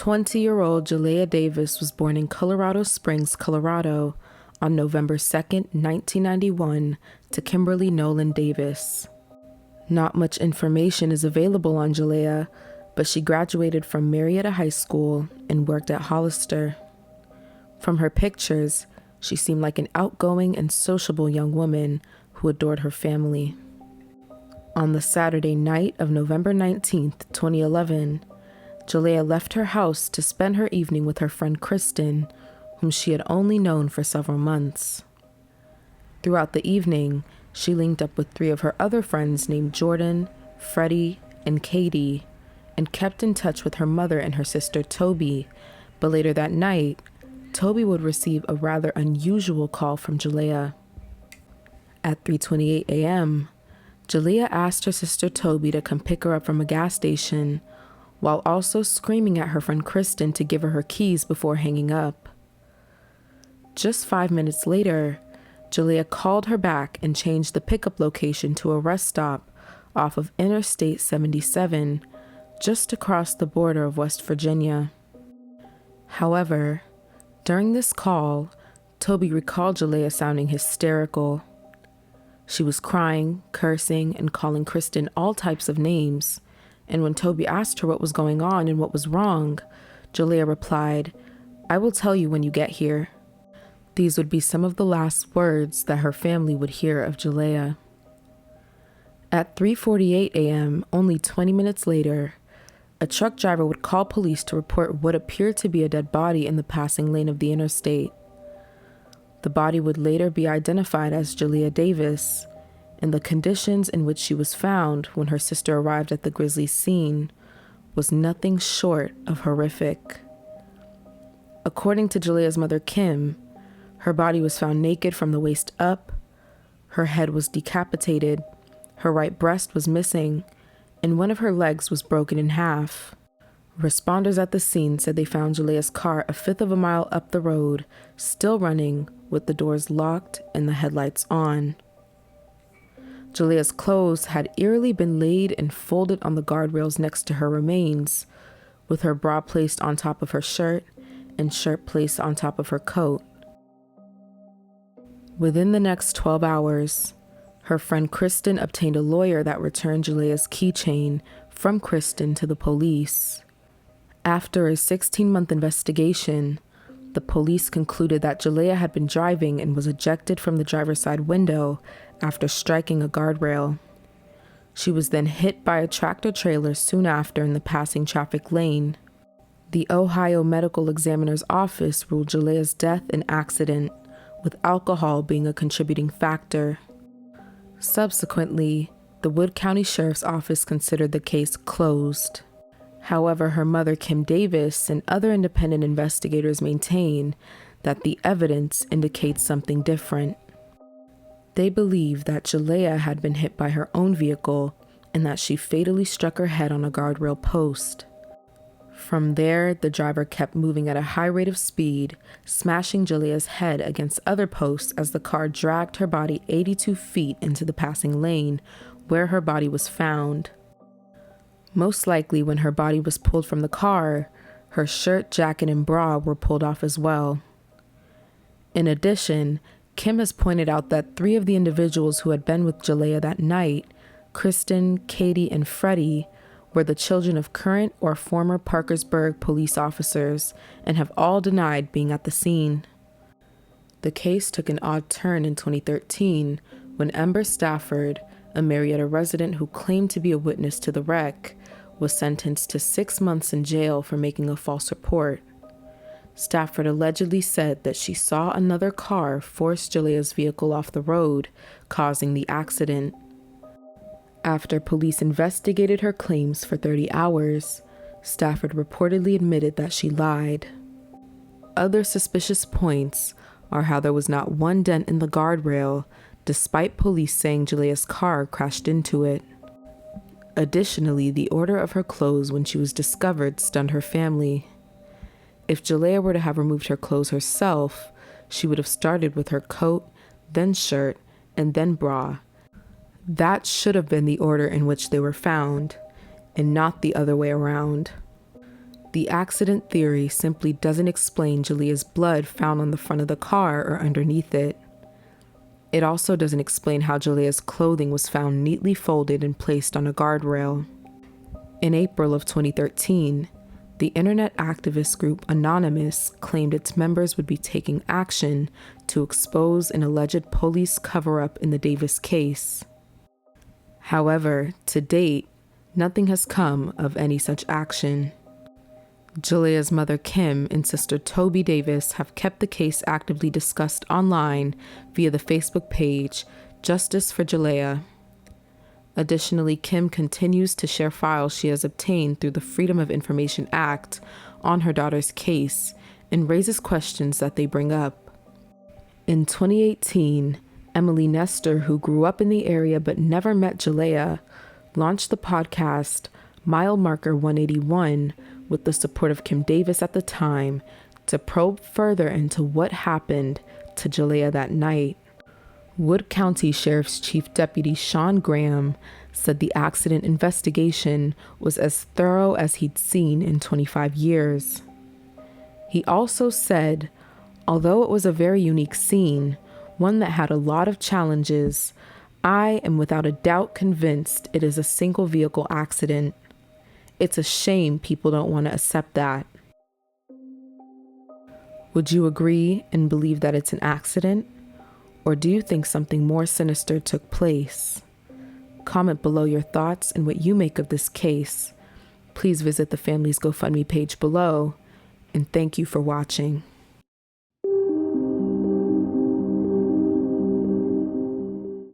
20-year-old Jaleayah Davis was born in Colorado Springs, Colorado, on November 2nd, 1991, to Kimberly Nolan Davis. Not much information is available on Jaleayah, but she graduated from Marietta High School and worked at Hollister. From her pictures, she seemed like an outgoing and sociable young woman who adored her family. On the Saturday night of November 19th, 2011, Jaleayah left her house to spend her evening with her friend Kristen, whom she had only known for several months. Throughout the evening, she linked up with 3 of her other friends named Jordan, Freddie, and Katie, and kept in touch with her mother and her sister Toby, but later that night, Toby would receive a rather unusual call from Jaleayah. At 3:28 a.m., Jaleayah asked her sister Toby to come pick her up from a gas station, while also screaming at her friend Kristen to give her her keys before hanging up. Just 5 minutes later, Jaleayah called her back and changed the pickup location to a rest stop off of Interstate 77, just across the border of West Virginia. However, during this call, Toby recalled Jaleayah sounding hysterical. She was crying, cursing, and calling Kristen all types of names, and when Toby asked her what was going on and what was wrong, Jaleayah replied, "I will tell you when you get here." These would be some of the last words that her family would hear of Jaleayah. At 3:48 a.m., only 20 minutes later, a truck driver would call police to report what appeared to be a dead body in the passing lane of the interstate. The body would later be identified as Jaleayah Davis, and the conditions in which she was found when her sister arrived at the grisly scene was nothing short of horrific. According to Jaleayah's mother, Kim, her body was found naked from the waist up, her head was decapitated, her right breast was missing, and one of her legs was broken in half. Responders at the scene said they found Jaleayah's car a fifth of a mile up the road, still running, with the doors locked and the headlights on. Jaleayah's clothes had eerily been laid and folded on the guardrails next to her remains, with her bra placed on top of her shirt and shirt placed on top of her coat. Within the next 12 hours, her friend Kristen obtained a lawyer that returned Jaleayah's keychain from Kristen to the police. After a 16-month investigation, the police concluded that Jaleayah had been driving and was ejected from the driver's side window after striking a guardrail. She was then hit by a tractor trailer soon after in the passing traffic lane. The Ohio Medical Examiner's Office ruled Jaleayah's death an accident, with alcohol being a contributing factor. Subsequently, the Wood County Sheriff's Office considered the case closed. However, her mother, Kim Davis, and other independent investigators maintain that the evidence indicates something different. They believe that Jaleayah had been hit by her own vehicle and that she fatally struck her head on a guardrail post. From there, the driver kept moving at a high rate of speed, smashing Jaleayah's head against other posts as the car dragged her body 82 feet into the passing lane, where her body was found. Most likely, when her body was pulled from the car, her shirt, jacket, and bra were pulled off as well. In addition, Kim has pointed out that 3 of the individuals who had been with Jaleayah that night, Kristen, Katie, and Freddie, were the children of current or former Parkersburg police officers and have all denied being at the scene. The case took an odd turn in 2013 when Ember Stafford, a Marietta resident who claimed to be a witness to the wreck, was sentenced to 6 months in jail for making a false report. Stafford allegedly said that she saw another car force Jaleayah's vehicle off the road, causing the accident. After police investigated her claims for 30 hours, Stafford reportedly admitted that she lied. Other suspicious points are how there was not one dent in the guardrail, despite police saying Jaleayah's car crashed into it. Additionally, the order of her clothes when she was discovered stunned her family. If Jaleayah were to have removed her clothes herself, she would have started with her coat, then shirt, and then bra. That should have been the order in which they were found, and not the other way around. The accident theory simply doesn't explain Jaleayah's blood found on the front of the car or underneath it. It also doesn't explain how Jaleayah's clothing was found neatly folded and placed on a guardrail. In April of 2013, the internet activist group Anonymous claimed its members would be taking action to expose an alleged police cover-up in the Davis case. However, to date, nothing has come of any such action. Jaleayah's mother Kim and sister Toby Davis have kept the case actively discussed online via the Facebook page Justice for Jaleayah. Additionally, Kim continues to share files she has obtained through the Freedom of Information Act on her daughter's case and raises questions that they bring up. In 2018, Emily Nestor, who grew up in the area but never met Jaleayah, launched the podcast Mile Marker 181 with the support of Kim Davis at the time to probe further into what happened to Jaleayah that night. Wood County Sheriff's Chief Deputy Sean Graham said the accident investigation was as thorough as he'd seen in 25 years. He also said, although it was a very unique scene, one that had a lot of challenges, I am without a doubt convinced it is a single vehicle accident. It's a shame people don't want to accept that. Would you agree and believe that it's an accident? Or do you think something more sinister took place? Comment below your thoughts and what you make of this case. Please visit the family's GoFundMe page below, and thank you for watching.